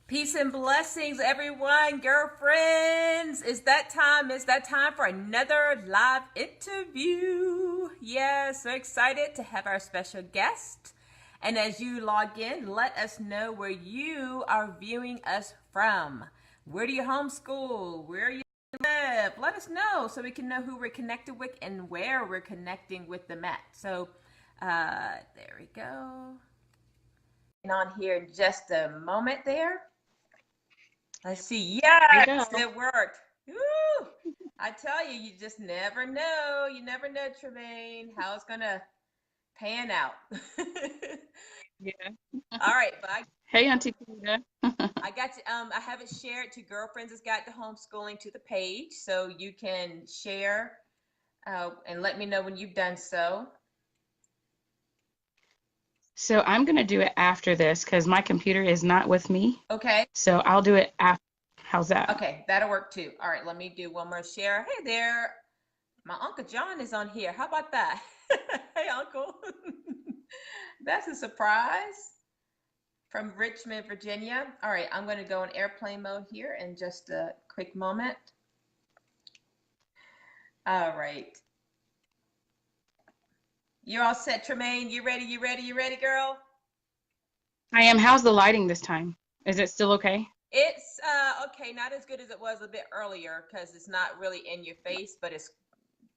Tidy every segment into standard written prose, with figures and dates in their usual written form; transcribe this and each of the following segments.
Peace and blessings, everyone, girlfriends. It's that time. It's that time for another live interview. Yes, so excited to have our special guest. And as you log in, let us know where you are viewing us from. Where do you homeschool? Where you live? Let us know so we can know who we're connected with and where we're connecting with them at. So, there we go. On here in just a moment there. Let's see. There we Yes, go. it worked. Woo! I tell you, you just never know. You never know, Tramaine, how it's gonna pan out. Yeah. All right, but Hey, Auntie Peter. I got to I have it shared to Girlfriends Has Got to Homeschooling to the page, so you can share and let me know when you've done so. So I'm going to do it after this because my computer is not with me. Okay. So I'll do it after. How's that? Okay, that'll work too. All right, let me do one more share. Hey there, my Uncle John is on here. How about that? Hey, Uncle. That's a surprise from Richmond, Virginia. All right, I'm going to go in airplane mode here in just a quick moment. All right. You're all set, Tramaine. You ready? You ready? You ready, girl? I am. How's the lighting this time? Is it still okay? It's okay, not as good as it was a bit earlier because it's not really in your face, but it's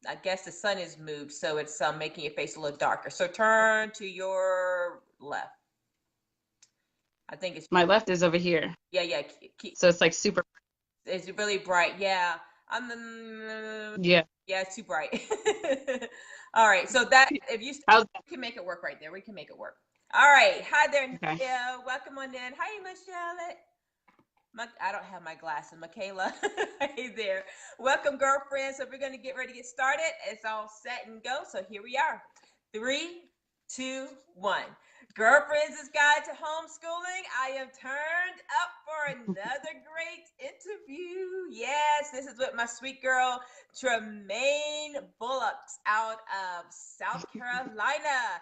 I guess the sun is moved, so it's making your face a little darker. So turn to your left. I think it's My left is over here. yeah. So it's like super. It's really bright. Yeah, I'm Yeah. yeah, it's too bright. All right, so that if you How's that? can make it work right there, we can make it work. All right, hi there, Okay. Nadia. Welcome on in. Hi, Michelle. I don't have my glasses. Michaela, hey there. Welcome, girlfriends. So we're going to get ready to get started. It's all set and go. So here we are. 3, 2, 1. Girlfriends, it's Guide to Homeschooling. I am turned up for another great interview. Yes, this is with my sweet girl, Tramaine Bullock out of South Carolina.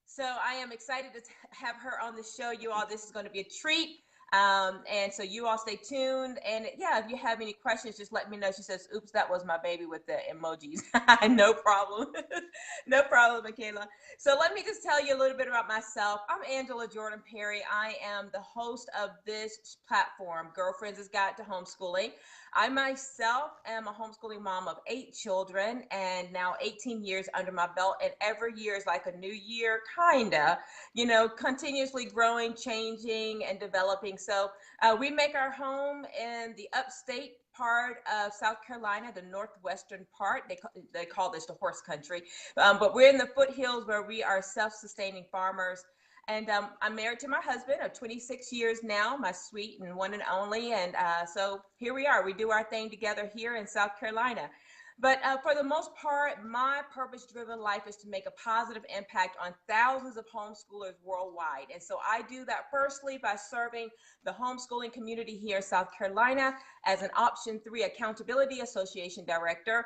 So I am excited to have her on the show, you all. This is going to be a treat. And so you all stay tuned. And yeah, if you have any questions, just let me know. She says, oops, that was my baby with the emojis. No problem. No problem, Michaela. So let me just tell you a little bit about myself. I'm Angela Jordan Perry. I am the host of this platform, Girlfriends Has Got to Homeschooling. I myself am a homeschooling mom of 8 children and now 18 years under my belt. And every year is like a new year, kinda, continuously growing, changing, and developing. So we make our home in the upstate part of South Carolina, the northwestern part. They call this the horse country. But we're in the foothills where we are self-sustaining farmers. And I'm married to my husband of 26 years now, my sweet and one and only. And so here we are. We do our thing together here in South Carolina. But for the most part, my purpose-driven life is to make a positive impact on thousands of homeschoolers worldwide. And so I do that firstly by serving the homeschooling community here in South Carolina as an Option 3 Accountability Association Director.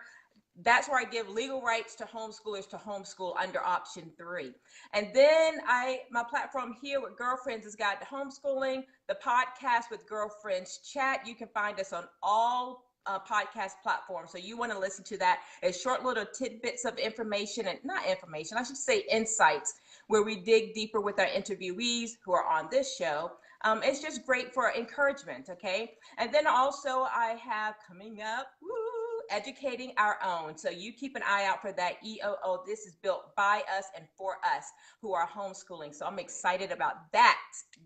That's where I give legal rights to homeschoolers to homeschool under Option 3. And then my platform here with Girlfriends Has Got to Homeschooling, the podcast with Girlfriends Chat. You can find us on all podcast platforms. So you want to listen to that as short little tidbits of information, and not information, I should say insights, where we dig deeper with our interviewees who are on this show. It's just great for encouragement, okay? And then also I have coming up, Educating Our Own. So you keep an eye out for that EOO. This is built by us and for us who are homeschooling. So I'm excited about that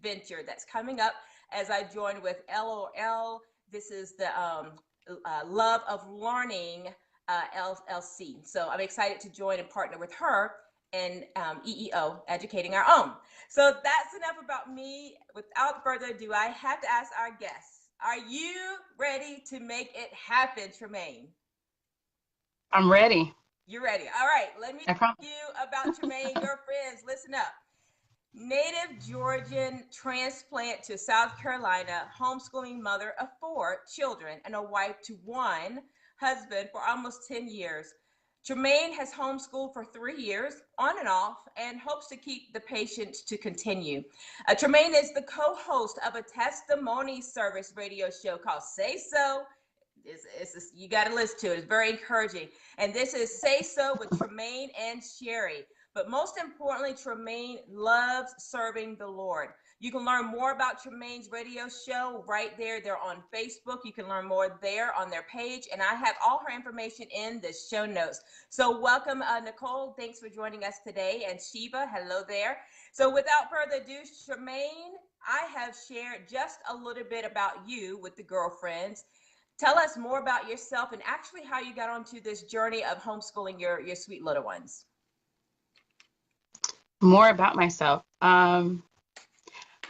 venture that's coming up as I join with LOL. This is the Love of Learning LLC. So I'm excited to join and partner with her and EEO, Educating Our Own. So that's enough about me. Without further ado, I have to ask our guests, are you ready to make it happen, Tramaine? I'm ready. You're ready. All right, let me I tell promise. you about Tramaine, girlfriends. Listen up. Native Georgian transplant to South Carolina, homeschooling mother of 4 children and a wife to 1 husband for almost 10 years. Tramaine has homeschooled for 3 years, on and off, and hopes to keep the patience to continue. Tramaine is the co-host of a testimony service radio show called Say So. You got to listen to it. It's very encouraging. And this is Say So with Tramaine and Sherry. But most importantly, Tramaine loves serving the Lord. You can learn more about Tramaine's radio show right there. They're on Facebook. You can learn more there on their page. And I have all her information in the show notes. So welcome, Nicole. Thanks for joining us today. And Shiva, hello there. So without further ado, Tramaine, I have shared just a little bit about you with the girlfriends. Tell us more about yourself and actually how you got onto this journey of homeschooling your sweet little ones. More about myself.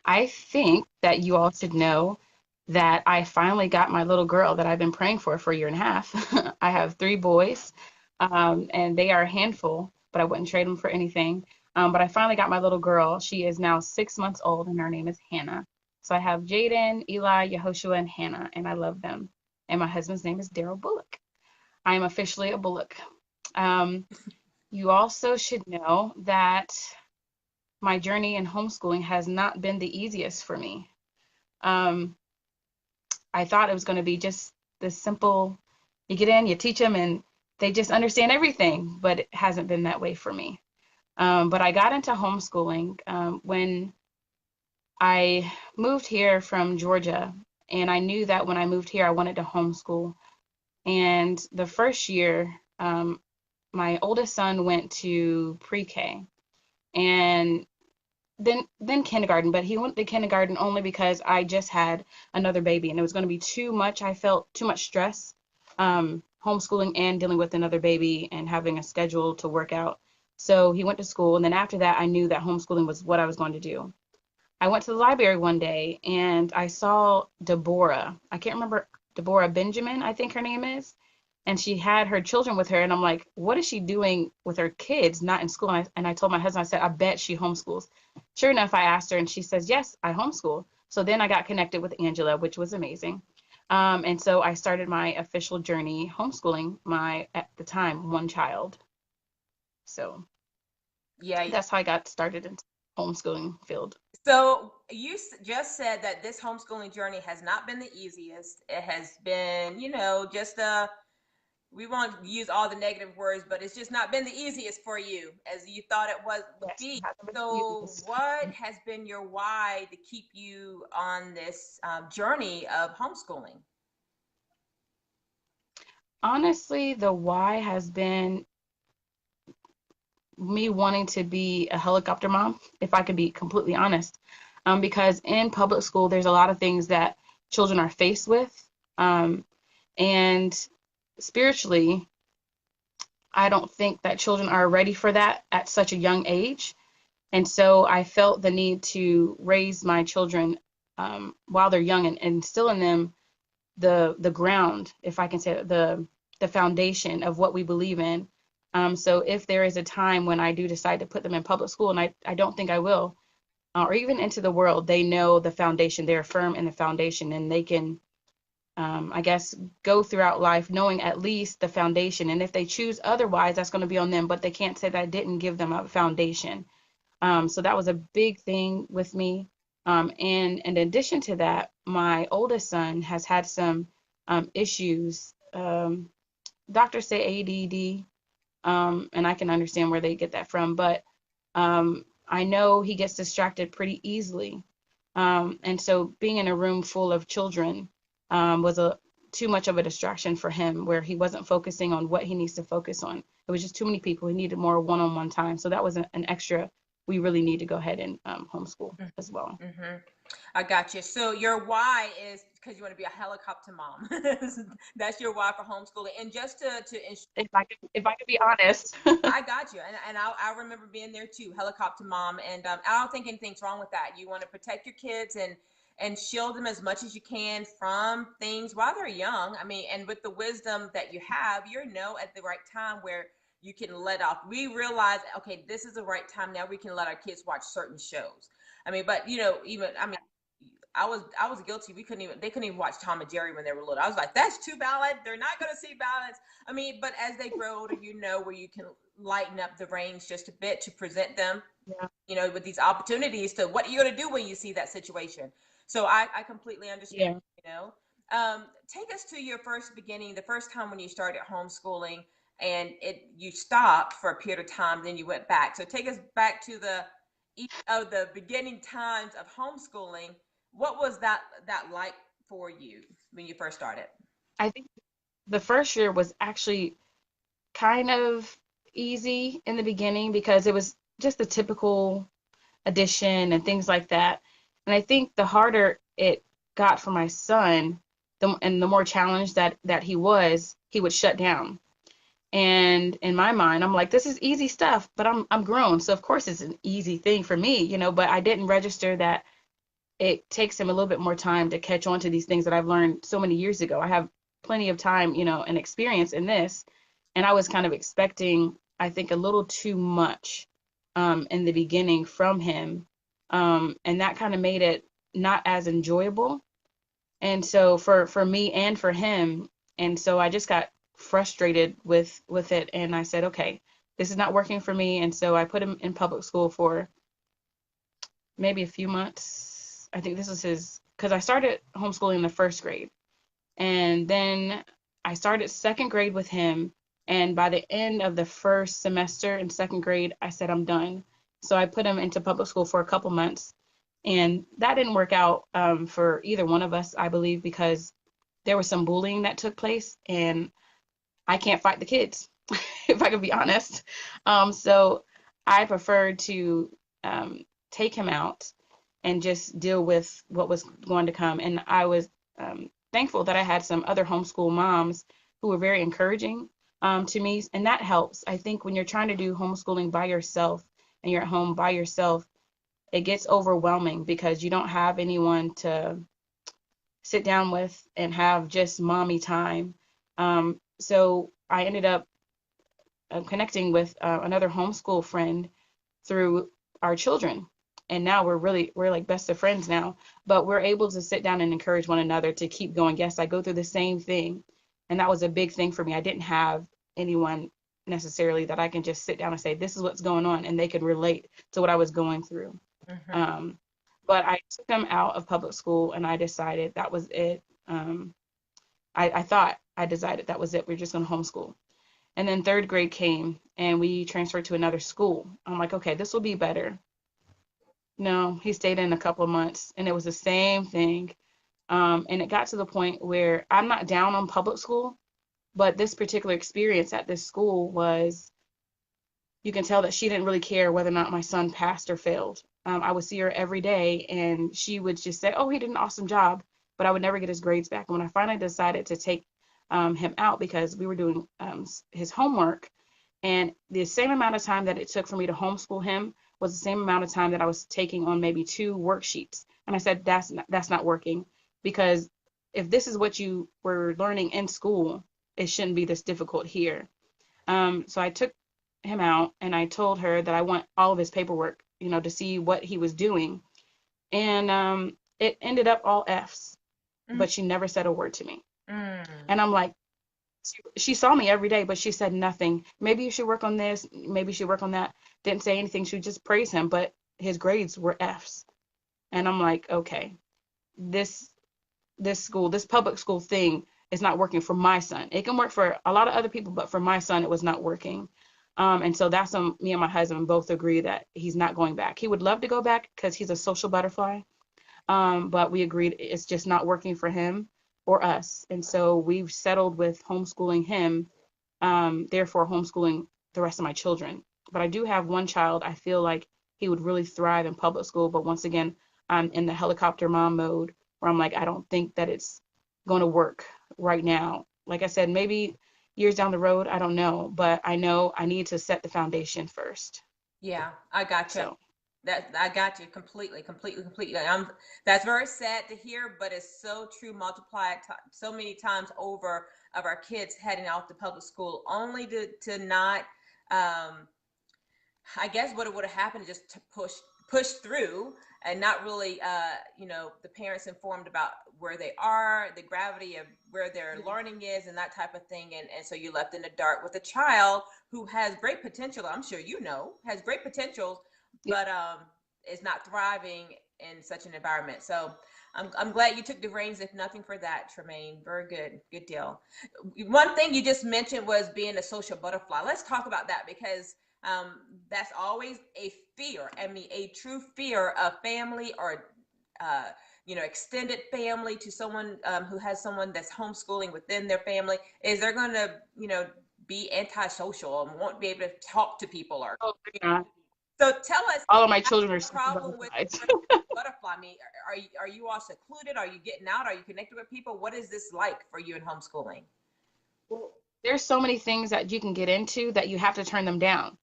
I think that you all should know that I finally got my little girl that I've been praying for a year and a half. I have 3 boys, and they are a handful, but I wouldn't trade them for anything. But I finally got my little girl. She is now 6 months old, and her name is Hannah. So I have Jaden, Eli, Yehoshua, and Hannah, and I love them. And my husband's name is Daryl Bullock. I am officially a Bullock. You also should know that my journey in homeschooling has not been the easiest for me. I thought it was going to be just this simple, you get in, you teach them, and they just understand everything, but it hasn't been that way for me. But I got into homeschooling when I moved here from Georgia, and I knew that when I moved here, I wanted to homeschool. And the first year, my oldest son went to pre-K, and then kindergarten, but he went to kindergarten only because I just had another baby, and it was going to be too much. I felt too much stress, homeschooling and dealing with another baby and having a schedule to work out. So he went to school, and then after that, I knew that homeschooling was what I was going to do. I went to the library one day, and I saw Deborah. I can't remember, Deborah Benjamin, I think her name is. And she had her children with her, and I'm like, what is she doing with her kids, not in school? And I told my husband, I said, I bet she homeschools. Sure enough, I asked her, and she says, yes, I homeschool. So then I got connected with Angela, which was amazing. And so I started my official journey homeschooling my, at the time, 1 child. So Yeah. that's how I got started in homeschooling field. So you just said that this homeschooling journey has not been the easiest. It has been, just we won't use all the negative words, but it's just not been the easiest for you as you thought it would be. So what has been your why to keep you on this journey of homeschooling? Honestly, the why has been me wanting to be a helicopter mom, if I could be completely honest. Because in public school, there's a lot of things that children are faced with. And spiritually, I don't think that children are ready for that at such a young age. And so I felt the need to raise my children while they're young and instill in them the ground, if I can say it, the foundation of what we believe in. So if there is a time when I do decide to put them in public school, and I don't think I will, or even into the world, they know the foundation, they're firm in the foundation, and they can, I guess, go throughout life knowing at least the foundation. And if they choose otherwise, that's going to be on them, but they can't say that I didn't give them a foundation. So that was a big thing with me. And in addition to that, my oldest son has had some issues. Doctors say ADD, and I can understand where they get that from, but I know he gets distracted pretty easily. And so being in a room full of children was too much of a distraction for him, where he wasn't focusing on what he needs to focus on. It was just too many people. He needed more one-on-one time. So that was an extra. We really need to go ahead and homeschool as well. Mm-hmm. I got you. So your why is because you want to be a helicopter mom. That's your why for homeschooling. And just to ensure, if I could be honest. I got you. And I remember being there too, helicopter mom. And I don't think anything's wrong with that. You want to protect your kids and shield them as much as you can from things while they're young. I mean, and with the wisdom that you have, at the right time where you can let off. We realize, okay, this is the right time now. We can let our kids watch certain shows. I mean, but I was guilty. They couldn't even watch Tom and Jerry when they were little. I was like, that's too ballad. They're not going to see ballads. I mean, but as they grow older, where you can lighten up the range just a bit to present them, Yeah. with these opportunities to what you're going to do when you see that situation. So I completely understand, Yeah. take us to your first beginning, the first time when you started homeschooling and you stopped for a period of time, then you went back. So take us back to the beginning times of homeschooling. What was that like for you when you first started? I think the first year was actually kind of easy in the beginning because it was just the typical addition and things like that. And I think the harder it got for my son, the more challenged that he would shut down. And in my mind, I'm like, this is easy stuff, but I'm grown, so of course it's an easy thing for me, But I didn't register that it takes him a little bit more time to catch on to these things that I've learned so many years ago. I have plenty of time, and experience in this, and I was kind of expecting, I think, a little too much in the beginning from him, and that kind of made it not as enjoyable. And so for me and for him, and so I just got frustrated with it, and I said, okay, this is not working for me, and so I put him in public school for maybe a few months. I think this was because I started homeschooling in the first grade, and then I started second grade with him. And by the end of the first semester in second grade, I said, I'm done. So I put him into public school for a couple months. And that didn't work out for either one of us, I believe, because there was some bullying that took place. And I can't fight the kids, if I can be honest. So I preferred to take him out and just deal with what was going to come. And I was thankful that I had some other homeschool moms who were very encouraging to me. And that helps. I think when you're trying to do homeschooling by yourself and you're at home by yourself, it gets overwhelming because you don't have anyone to sit down with and have just mommy time. So I ended up connecting with another homeschool friend through our children. And now we're like best of friends now, but we're able to sit down and encourage one another to keep going. Yes, I go through the same thing. And that was a big thing for me. I didn't have anyone necessarily that I can just sit down and say, this is what's going on, and they could relate to what I was going through. Mm-hmm. But I took them out of public school and I decided that was it. I thought I decided that was it. We're just going to homeschool. And then third grade came and we transferred to another school. I'm like, okay, this will be better. No, he stayed in a couple of months and it was the same thing. And it got to the point where I'm not down on public school, but this particular experience at this school was, you can tell that she didn't really care whether or not my son passed or failed. I would see her every day and she would just say, oh, he did an awesome job, but I would never get his grades back. And when I finally decided to take him out because we were doing his homework, and the same amount of time that it took for me to homeschool him was the same amount of time that I was taking on maybe 2 worksheets. And I said, that's not working, because if this is what you were learning in school, it shouldn't be this difficult here. So I took him out and I told her that I want all of his paperwork, to see what he was doing. And it ended up all F's, but she never said a word to me. Mm-hmm. And I'm like, she saw me every day, but she said nothing. Maybe you should work on this. Maybe you should work on that. Didn't say anything. She would just praise him, but his grades were F's. And I'm like, okay, this school, this public school thing is not working for my son. It can work for a lot of other people, but for my son, it was not working. And so that's when me and my husband both agree that he's not going back. He would love to go back because he's a social butterfly. But we agreed it's just not working for him or us. And so we've settled with homeschooling him, therefore homeschooling the rest of my children. But I do have one child. I feel like he would really thrive in public school. But once again, I'm in the helicopter mom mode where I'm like, I don't think that it's going to work right now. Like I said, maybe years down the road, I don't know. But I know I need to set the foundation first. Yeah, I got you. So That I got you completely, completely, completely. That's very sad to hear, but it's so true. Multiplied so many times over of our kids heading off to public school, only to not. I guess what it would have happened is just to pushed through and not really, the parents informed about where they are, the gravity of where their learning is, and that type of thing. And so you're left in the dark with a child who has great potential. I'm sure has great potential, Yeah. but is not thriving in such an environment. So I'm glad you took the reins, if nothing for that, Tramaine. Very good. Good deal. One thing you just mentioned was being a social butterfly. Let's talk about that, because that's always a fear. I mean, a true fear of family, or extended family, to someone who has someone that's homeschooling within their family, is they're going to, be antisocial and won't be able to talk to people. Or Oh, they're not. so tell us, All of my have children are a super problem with butterflies. butterfly? I mean, are you all secluded? Are you getting out? Are you connected with people? What is this like for you in homeschooling? Well, there's so many things that you can get into that you have to turn them down.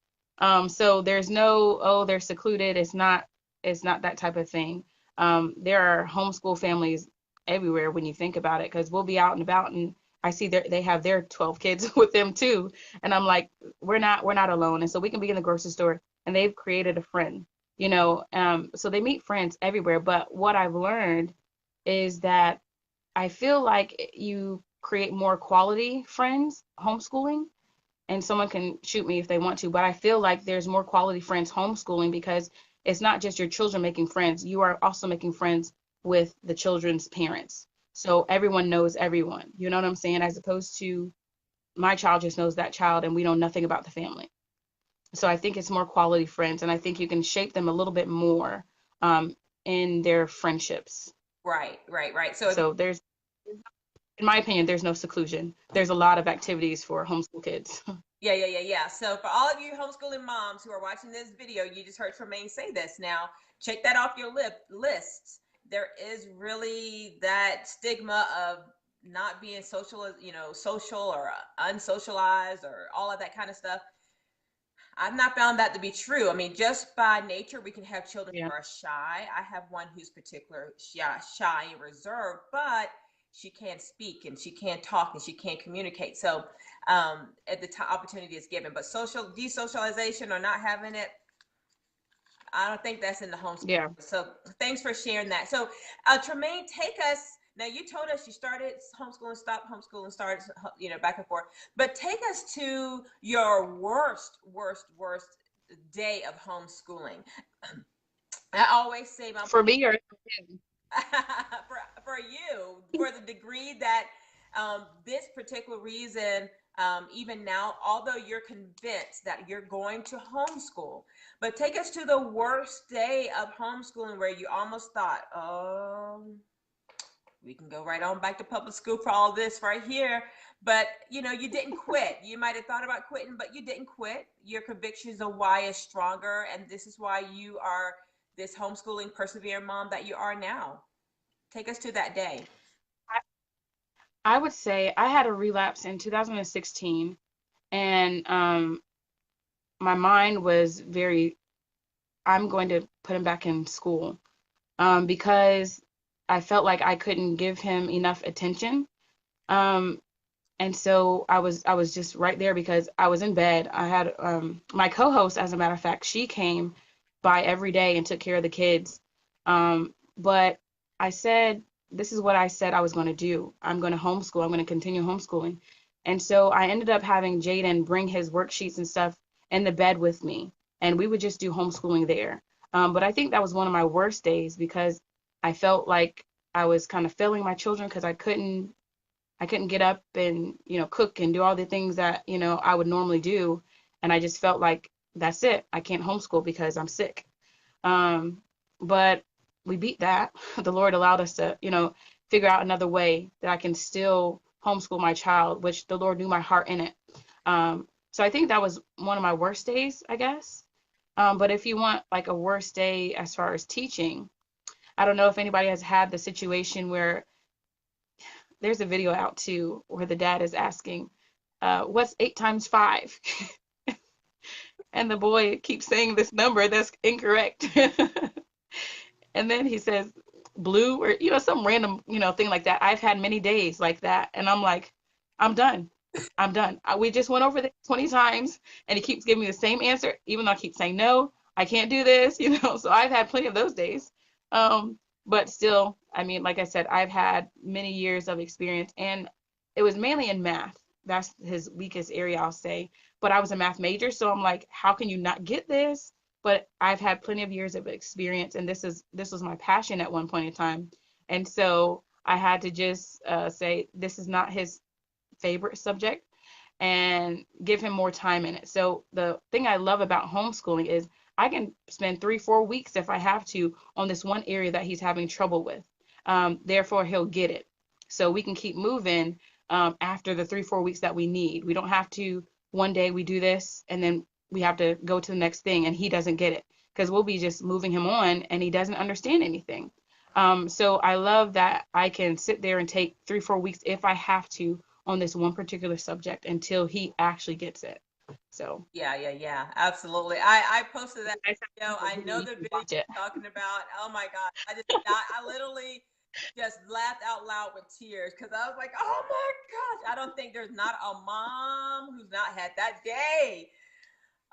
So there's no, oh, they're secluded. It's not that type of thing. There are homeschool families everywhere when you think about it, because we'll be out and about and I see they have their 12 kids with them too. And I'm like, we're not alone. And so we can be in the grocery store and they've created a friend, so they meet friends everywhere. But what I've learned is that I feel like you create more quality friends homeschooling, and someone can shoot me if they want to, but I feel like there's more quality friends homeschooling because it's not just your children making friends, you are also making friends with the children's parents. So everyone knows everyone. You know what I'm saying? As opposed to my child just knows that child and we know nothing about the family. So I think it's more quality friends, and I think you can shape them a little bit more in their friendships. Right, right, right. So So in my opinion, there's no seclusion. There's a lot of activities for homeschool kids. yeah, yeah, yeah, yeah. So for all of you homeschooling moms who are watching this video, you just heard Tramaine say this. Now, check that off your list. There is really that stigma of not being social or unsocialized or all of that kind of stuff. I've not found that to be true. I mean, just by nature, we can have children Yeah. who are shy. I have one who's particular shy and reserved, but she can speak and she can talk and she can communicate. So at the opportunity is given, but social desocialization or not having it, I don't think that's in the homeschool. Yeah. So thanks for sharing that. So Tramaine, take us. Now you told us you started homeschooling, stopped homeschooling, started, back and forth. But take us to your worst day of homeschooling. I always say my For me or for you, for the degree that this particular reason, even now, although you're convinced that you're going to homeschool, but take us to the worst day of homeschooling where you almost thought, oh, we can go right on back to public school for all this right here. But you didn't quit. You might have thought about quitting, but you didn't quit. Your convictions of why is stronger, and this is why you are this homeschooling persevering mom that you are now. Take us to that day. I would say I had a relapse in 2016, and my mind was very, I'm going to put him back in school, because I felt like I couldn't give him enough attention. Um, and so I was just right there because I was in bed. I had my co-host, as a matter of fact, she came by every day and took care of the kids. But I said, this is what I said I was going to do. I'm going to homeschool. I'm going to continue homeschooling. And so I ended up having Jaden bring his worksheets and stuff in the bed with me, and we would just do homeschooling there. But I think that was one of my worst days because I felt like I was kind of failing my children because I couldn't get up and, cook and do all the things that, I would normally do. And I just felt like that's it. I can't homeschool because I'm sick. But we beat that. The Lord allowed us to, figure out another way that I can still homeschool my child, which the Lord knew my heart in it. So I think that was one of my worst days, I guess. But if you want like a worst day as far as teaching, I don't know if anybody has had the situation where there's a video out too where the dad is asking, what's 8 times 5? And the boy keeps saying this number that's incorrect. And then he says blue, or some random thing like that. I've had many days like that, and I'm like, I'm done. We just went over this 20 times and he keeps giving me the same answer even though I keep saying no. I can't do this, you know. So I've had plenty of those days. But still, I mean, like I said, I've had many years of experience, and it was mainly in math. That's his weakest area, I'll say. But I was a math major, so I'm like, how can you not get this? But I've had plenty of years of experience, and this was my passion at one point in time. And so I had to just say this is not his favorite subject and give him more time in it. So the thing I love about homeschooling is I can spend 3, 4 weeks if I have to on this one area that he's having trouble with. Therefore, he'll get it. So we can keep moving after the 3, 4 weeks that we need. We don't have to one day we do this and then we have to go to the next thing and he doesn't get it because we'll be just moving him on and he doesn't understand anything. So I love that I can sit there and take 3, 4 weeks if I have to on this one particular subject until he actually gets it. So Yeah, absolutely. I posted that video. I know the video watch it. you're talking about. Oh my God. I literally just laughed out loud with tears because I was like, oh my gosh. I don't think there's not a mom who's not had that day.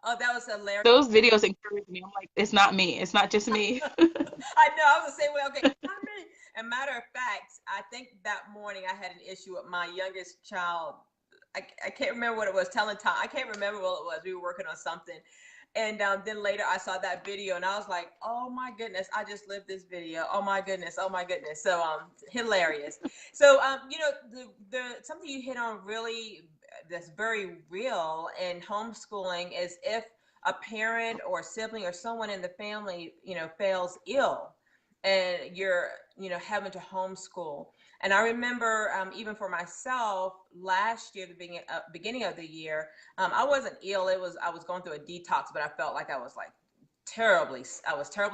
Oh, that was hilarious. Those videos encourage me. I'm like, it's not me. It's not just me. I know. I was the same way. Okay, not me. And matter of fact, I think that morning I had an issue with my youngest child. I can't remember what it was. Telling time. I can't remember what it was. We were working on something. And then later I saw that video and I was like, oh my goodness, I just lived this video. Oh my goodness. Oh my goodness. So hilarious. So you know, the something you hit on really that's very real in homeschooling is if a parent or sibling or someone in the family, you know, fails ill and you're, you know, having to homeschool. And I remember even for myself last year, the beginning of the year, I wasn't ill. I was going through a detox, but I felt like I was terribly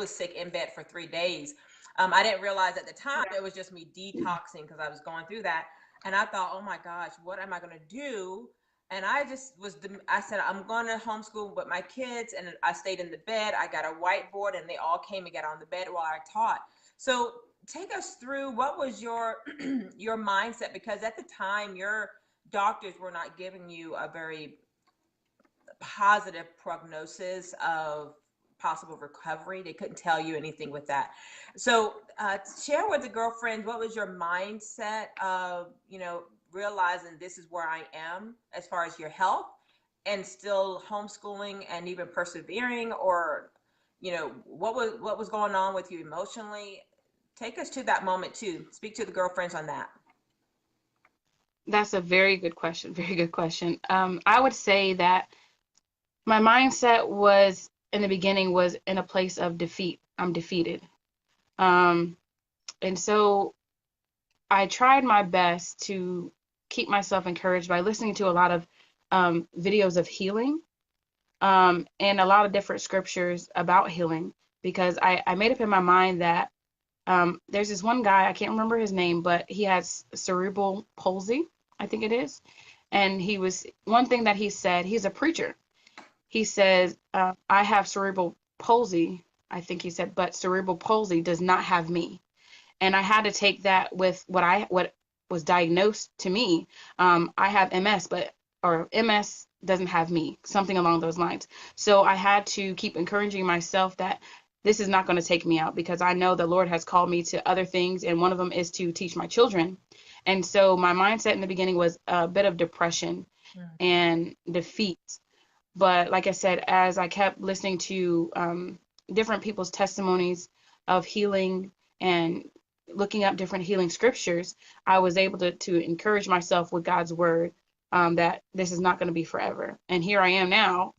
sick in bed for 3 days. I didn't realize at the time it was just me detoxing because I was going through that. And I thought, oh my gosh, what am I going to do? And I said, I'm going to homeschool with my kids. And I stayed in the bed. I got a whiteboard and they all came and got on the bed while I taught. So take us through what was your your mindset, because at the time your doctors were not giving you a very positive prognosis of possible recovery. They couldn't tell you anything with that. So share with the girlfriends, what was your mindset of, you know, realizing this is where I am as far as your health and still homeschooling and even persevering, or, you know, what was going on with you emotionally? Take us to that moment too. Speak to the girlfriends on that. That's a very good question. Very good question. I would say that my mindset was in the beginning was in a place of defeat. I'm defeated. Um, and so I tried my best to keep myself encouraged by listening to a lot of videos of healing and a lot of different scriptures about healing, because I made up in my mind that there's this one guy, I can't remember his name, but he has cerebral palsy, I think it is. And one thing that he said, he's a preacher. He says, I have cerebral palsy, I think he said, but cerebral palsy does not have me. And I had to take that with what was diagnosed to me. I have MS, or MS doesn't have me, something along those lines. So I had to keep encouraging myself that this is not going to take me out, because I know the Lord has called me to other things, and one of them is to teach my children. And so my mindset in the beginning was a bit of depression and defeat. But like I said, as I kept listening to different people's testimonies of healing and looking up different healing scriptures, I was able to encourage myself with God's word, that this is not going to be forever. And here I am now.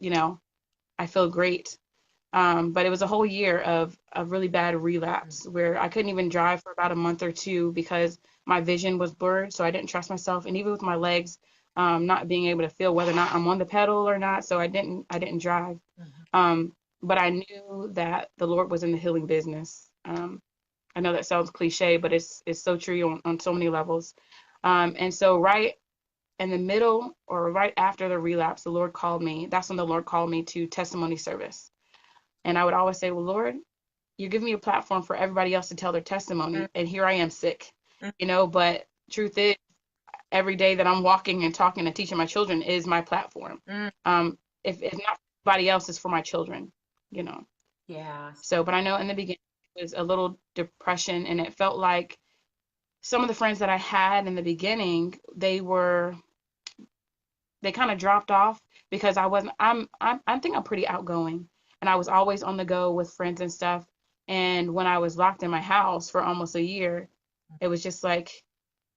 You know, I feel great. But it was a whole year of really bad relapse where I couldn't even drive for about a month or two because my vision was blurred. So I didn't trust myself. And even with my legs, not being able to feel whether or not I'm on the pedal or not. So I didn't drive. But I knew that the Lord was in the healing business. I know that sounds cliche, but it's so true on so many levels. And so right in the middle or right after the relapse, the Lord called me. That's when the Lord called me to testimony service. And I would always say, well, Lord, you give me a platform for everybody else to tell their testimony. And here I am sick, you know, but truth is, every day that I'm walking and talking and teaching my children is my platform. If not for anybody else, it's for my children. you know. Yeah. So, but I know in the beginning it was a little depression, and it felt like some of the friends that I had in the beginning, they kind of dropped off because I wasn't I think I'm pretty outgoing, and I was always on the go with friends and stuff. And when I was locked in my house for almost a year, it was just like,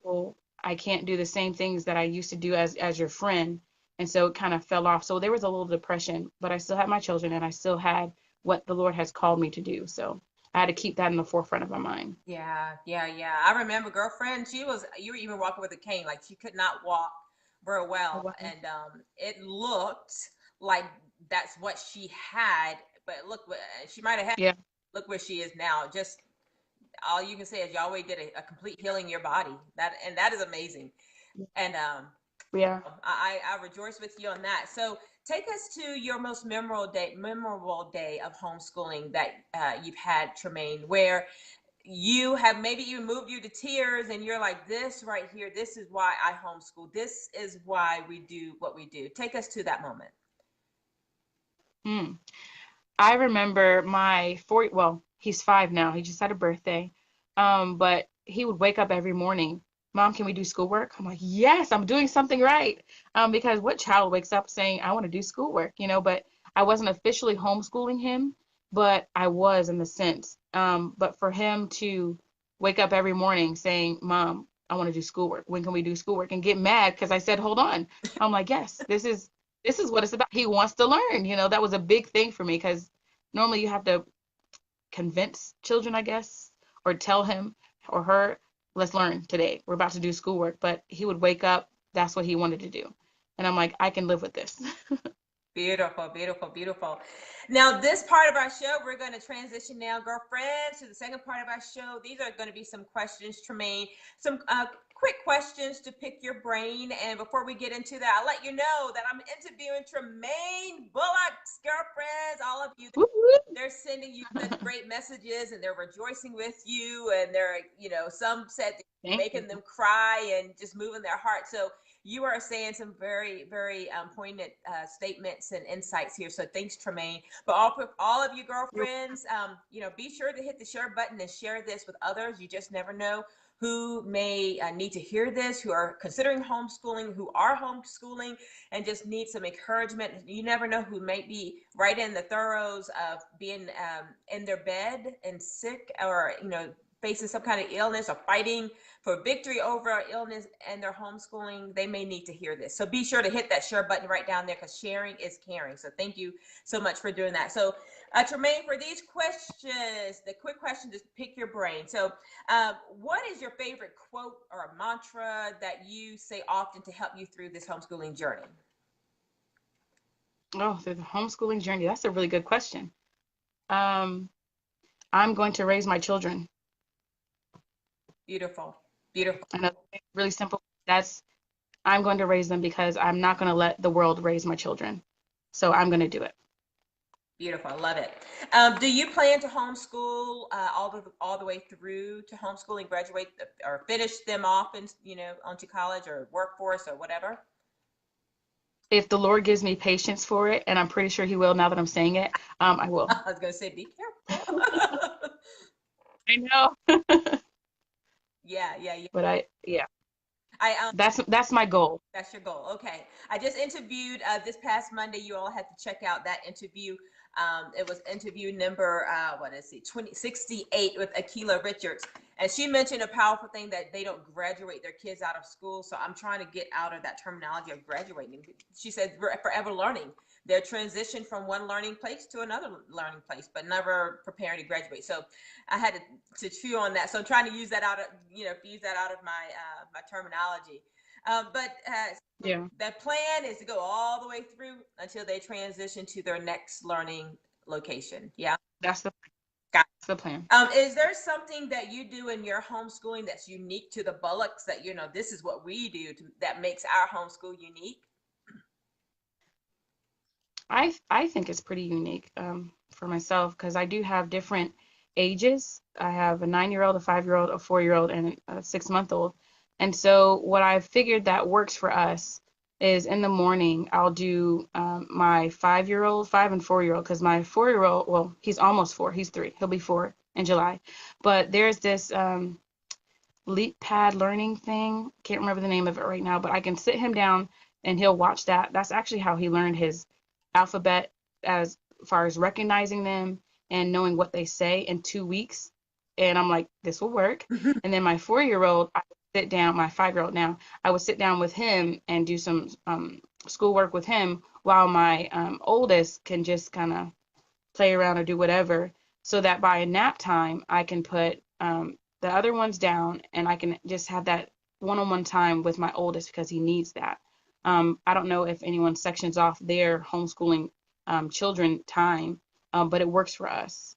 well, I can't do the same things that I used to do as your friend. And so it kind of fell off. So there was a little depression, but I still had my children and I still had what the Lord has called me to do. So I had to keep that in the forefront of my mind. Yeah, yeah, yeah. I remember girlfriend, you were even walking with a cane, like she could not walk very Oh, well. wow. And it looked like that's what she had, but look, she might have had, Yeah. look where she is now. Just all you can say is Yahweh did a complete healing in your body. And that is amazing. And Yeah. I rejoice with you on that. So take us to your most memorable day of homeschooling that you've had, Tramaine, where you have maybe even moved you to tears and you're like, this right here, this is why I homeschool. This is why we do what we do. Take us to that moment. Mm. I remember well, he's 5 now. He just had a birthday. But he would wake up every morning. Mom, can we do schoolwork? I'm like, yes, I'm doing something right. Because what child wakes up saying, I want to do schoolwork, but I wasn't officially homeschooling him, but I was in the sense. But for him to wake up every morning saying, Mom, I want to do schoolwork. When can we do schoolwork? And get mad because I said, hold on. I'm like, yes, this is what it's about. He wants to learn. That was a big thing for me because normally you have to convince children, I guess, or tell him or her, let's learn today. We're about to do schoolwork. But he would wake up, that's what he wanted to do. And I'm like, I can live with this. Beautiful, beautiful, beautiful. Now, this part of our show, we're going to transition now, girlfriends, to the second part of our show. These are going to be some questions, Tramaine, some quick questions to pick your brain. And before we get into that, I'll let you know that I'm interviewing Tramaine Bullock, girlfriends, all of you. Whoop, whoop. They're sending you such great messages and they're rejoicing with you. And they're, some said Thank you. making them cry and just moving their heart. So you are saying some very, very poignant statements and insights here. So thanks, Tramaine. But all of you girlfriends, be sure to hit the share button and share this with others. You just never know who may need to hear this, who are considering homeschooling, who are homeschooling, and just need some encouragement. You never know who may be right in the throes of being in their bed and sick, or facing some kind of illness or fighting for victory over illness and their homeschooling. They may need to hear this. So be sure to hit that share button right down there, because sharing is caring. So thank you so much for doing that. So Tramaine, for these questions, the quick question, just pick your brain. So what is your favorite quote or a mantra that you say often to help you through this homeschooling journey? Oh, the homeschooling journey. That's a really good question. Um, I'm going to raise my children. Beautiful. Beautiful. I know it's really simple. I'm going to raise them because I'm not going to let the world raise my children. So I'm going to do it. Beautiful. I love it. Do you plan to homeschool all the way through to homeschooling, graduate or finish them off and onto college or workforce or whatever? If the Lord gives me patience for it, and I'm pretty sure He will now that I'm saying it, I will. I was going to say, be careful. I know. Yeah, yeah, yeah. But yeah, I that's my goal. That's your goal. Okay. I just interviewed this past Monday. You all have to check out that interview. It was interview number, 2068 with Akila Richards. And she mentioned a powerful thing that they don't graduate their kids out of school. So I'm trying to get out of that terminology of graduating. She said we're forever learning. They're transitioned from one learning place to another learning place, but never preparing to graduate. So I had to chew on that. So I'm trying to use that out of, use that out of my my terminology. But Yeah, the plan is to go all the way through until they transition to their next learning location. Yeah. that's the Got that's the plan. Is there something that you do in your homeschooling that's unique to the Bullocks that, this is what we do that makes our homeschool unique? I think it's pretty unique for myself because I do have different ages. I have a 9-year-old, a 5-year-old, a 4-year-old, and a 6-month-old. And so what I've figured that works for us is in the morning, I'll do my 5-year-old, 5 and 4-year-old, because my 4-year-old, well, he's almost 4, he's 3, he'll be 4 in July. But there's this leap pad learning thing. Can't remember the name of it right now, but I can sit him down and he'll watch that. That's actually how he learned his alphabet as far as recognizing them and knowing what they say in 2 weeks. And I'm like, this will work. And then my 4-year-old, I would sit down, my 5-year-old now, I would sit down with him and do some schoolwork with him while my oldest can just kind of play around or do whatever, so that by nap time, I can put the other ones down and I can just have that one-on-one time with my oldest because he needs that. I don't know if anyone sections off their homeschooling children time, but it works for us.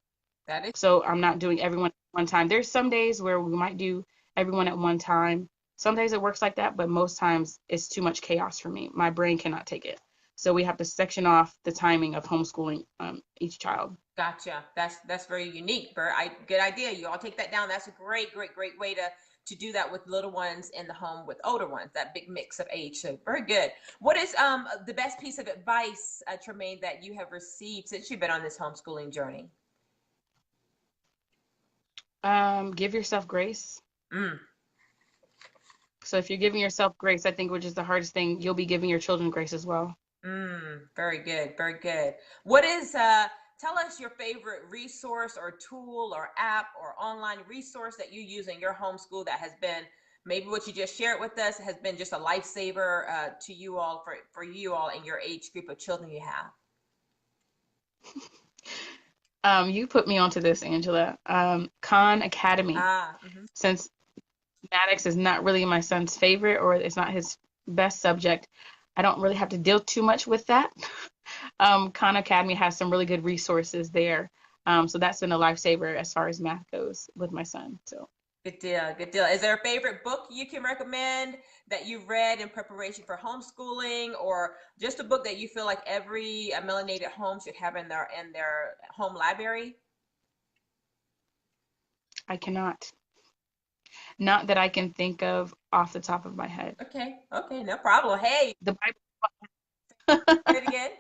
That is So I'm not doing everyone at one time. There's some days where we might do everyone at one time. Some days it works like that, but most times it's too much chaos for me. My brain cannot take it. So we have to section off the timing of homeschooling each child. gotcha. That's very unique. Good idea. You all take that down. That's a great way to do that with little ones in the home with older ones. That big mix of age. So very good. What is the best piece of advice, Tramaine, that you have received since you've been on this homeschooling journey? Give yourself grace. Mm. So if you're giving yourself grace, I think, which is the hardest thing, you'll be giving your children grace as well. Very good, very good. What is tell us your favorite resource or tool or app or online resource that you use in your homeschool that has been, maybe what you just shared with us has been just a lifesaver to you all, for you all in your age group of children you have. You put me onto this, Angela. Khan Academy. Since mathematics is not really my son's favorite, or it's not his best subject, I don't really have to deal too much with that. Khan Academy has some really good resources there. So that's been a lifesaver as far as math goes with my son. So Good deal, good deal. Is there a favorite book you can recommend that you've read in preparation for homeschooling, or just a book that you feel like every melanated home should have in their home library? I cannot. Not that I can think of off the top of my head. Okay, okay, no problem. Hey, The say Bible. it again.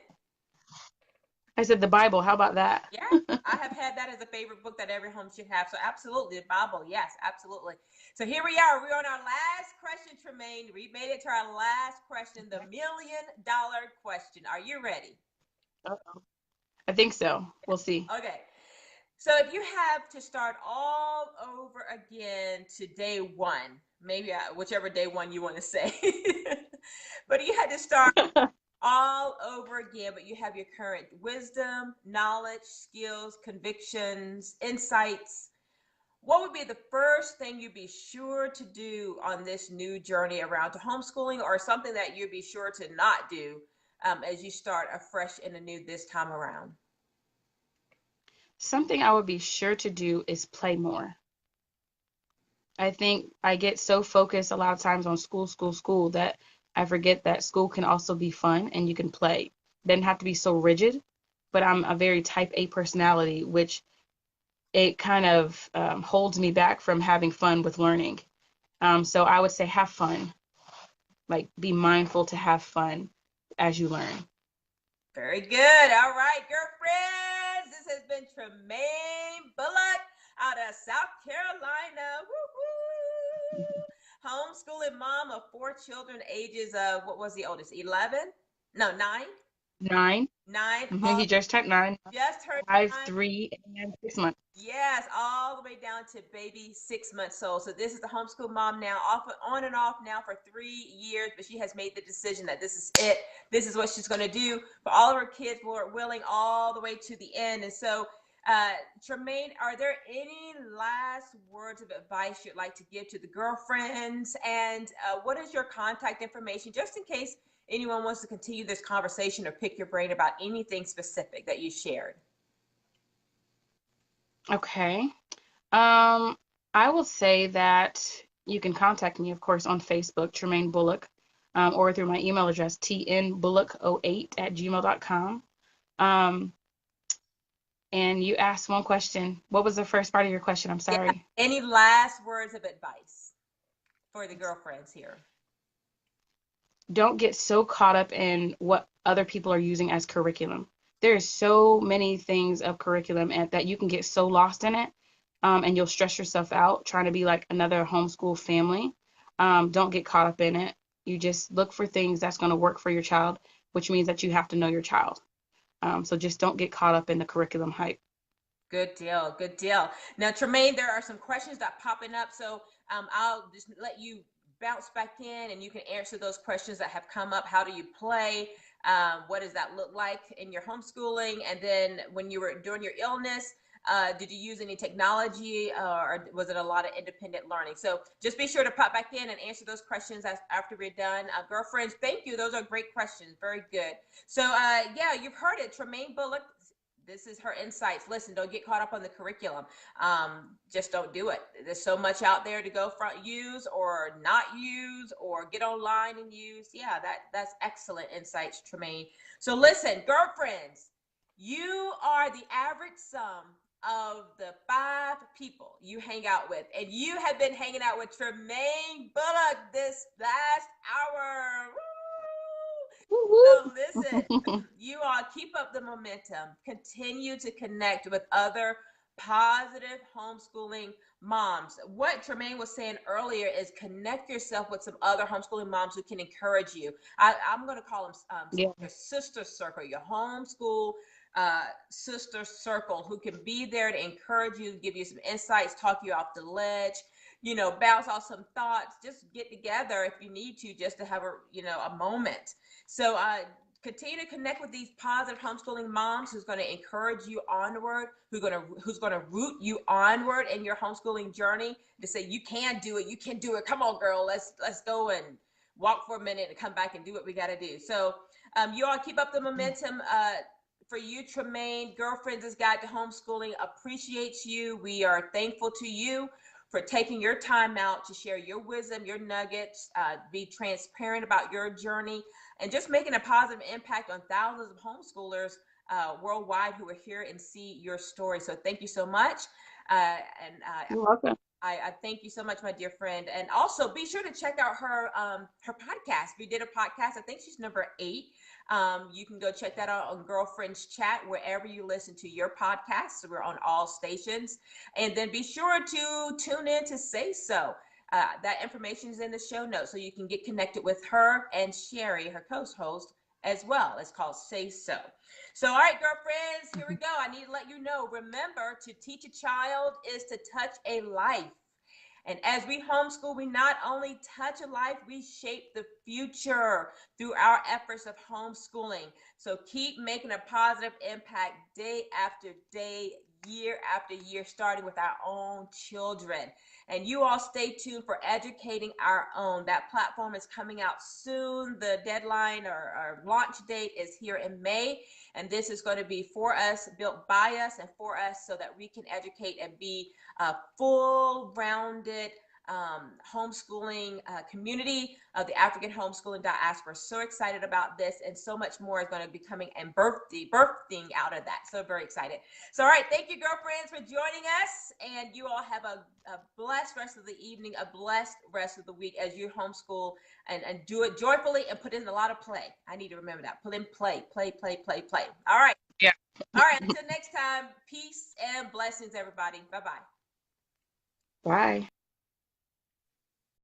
I said the Bible. How about that? Yeah, I have had that as a favorite book that every home should have. So absolutely, the Bible. Yes, absolutely. So here we are. We're on our last question, Tramaine. We made it to our last question, the $1,000,000 question. Are you ready? Uh-oh. I think so. We'll see. Okay. So if you have to start all over again to day one, maybe whichever day one you want to say, but you had to start all over again, but you have your current wisdom, knowledge, skills, convictions, insights, what would be the first thing you'd be sure to do on this new journey around to homeschooling, or something that you'd be sure to not do as you start afresh and anew this time around? Something I would be sure to do is play more. I think I get so focused a lot of times on school that I forget that school can also be fun and you can play. Doesn't have to be so rigid, but I'm a very type A personality, which it kind of holds me back from having fun with learning. So I would say have fun, like be mindful to have fun as you learn. Very good. All right, girlfriends. This has been Tramaine Bullock out of South Carolina. Woo-hoo. Homeschooling mom of 4 children, ages of, what was the oldest? 11? No, 9? 9. 9. He just turned 9. Just turned 5, 9. 3, and 6 months. Yes, all the way down to baby 6 months old. So this is the homeschool mom now, on and off now for 3 years, but she has made the decision that this is it. This is what she's going to do for all of her kids, Lord willing, all the way to the end. And so, Tramaine, are there any last words of advice you'd like to give to the girlfriends? And what is your contact information, just in case anyone wants to continue this conversation or pick your brain about anything specific that you shared? Okay. I will say that you can contact me, of course, on Facebook, Tramaine Bullock, or through my email address, tnbullock08@gmail.com. And you asked one question. What was the first part of your question? I'm Yeah. sorry. Any last words of advice for the girlfriends here? don't get so caught up in what other people are using as curriculum. There's so many things of curriculum and that you can get so lost in it, and you'll stress yourself out trying to be like another homeschool family. Don't get caught up in it. You just look for things that's going to work for your child, which means that you have to know your child. So just don't get caught up in the curriculum hype. Good deal. Good deal. Now, Tramaine, there are some questions that popping up, so I'll just let you bounce back in, and you can answer those questions that have come up. How do you play? What does that look like in your homeschooling? And then, when you were during your illness, did you use any technology, or was it a lot of independent learning? So just be sure to pop back in and answer those questions after we're done. Girlfriends, thank you. Those are great questions. Very good. So, yeah, you've heard it. Tramaine Bullock, this is her insights. Listen, don't get caught up on the curriculum. Just don't do it. There's so much out there to go from use or not use or get online and use. Yeah, that's excellent insights, Tramaine. So listen, girlfriends, you are the average sum of the 5 people you hang out with, and you have been hanging out with Tramaine Bullock this last hour. Woo! So listen, you all keep up the momentum. Continue to connect with other positive homeschooling moms. What Tramaine was saying earlier is connect yourself with some other homeschooling moms who can encourage you. I'm going to call them Yeah. your sister circle, your homeschool sister circle, who can be there to encourage you, give you some insights, talk you off the ledge, bounce off some thoughts. Just get together if you need to, just to have a moment. So continue to connect with these positive homeschooling moms who's going to encourage you onward, who's going to root you onward in your homeschooling journey, to say you can do it, you can do it. Come on, girl, let's go and walk for a minute and come back and do what we got to do. So you all keep up the momentum. For you, Tramaine, Girlfriends' Guide to Homeschooling appreciates you. We are thankful to you for taking your time out to share your wisdom, your nuggets, be transparent about your journey, and just making a positive impact on thousands of homeschoolers worldwide who are here and see your story. So thank you so much. You're welcome. I thank you so much, my dear friend. And also be sure to check out her podcast. We did a podcast. I think she's number 8. You can go check that out on Girlfriends Chat, wherever you listen to your podcasts. So we're on all stations. And then be sure to tune in to Say So. That information is in the show notes, so you can get connected with her and Sherry, her co-host, as well. It's called Say So. So, all right, girlfriends, here we go. I need to let you know, remember, to teach a child is to touch a life. And as we homeschool, we not only touch a life, we shape the future through our efforts of homeschooling. So keep making a positive impact day after day, year after year, starting with our own children. And you all stay tuned for Educating Our Own. That platform is coming out soon. The deadline or launch date is here in May. And this is going to be for us, built by us and for us, so that we can educate and be a full-rounded homeschooling community of the African homeschooling diaspora. So excited about this, and so much more is going to be coming and birthing out of that. So very excited. So, all right, thank you, girlfriends, for joining us, and you all have a blessed rest of the evening, a blessed rest of the week as you homeschool and do it joyfully and put in a lot of play. I need to remember that. Put in play. All right. Yeah. All right. Until next time, peace and blessings, everybody. Bye-bye. Bye.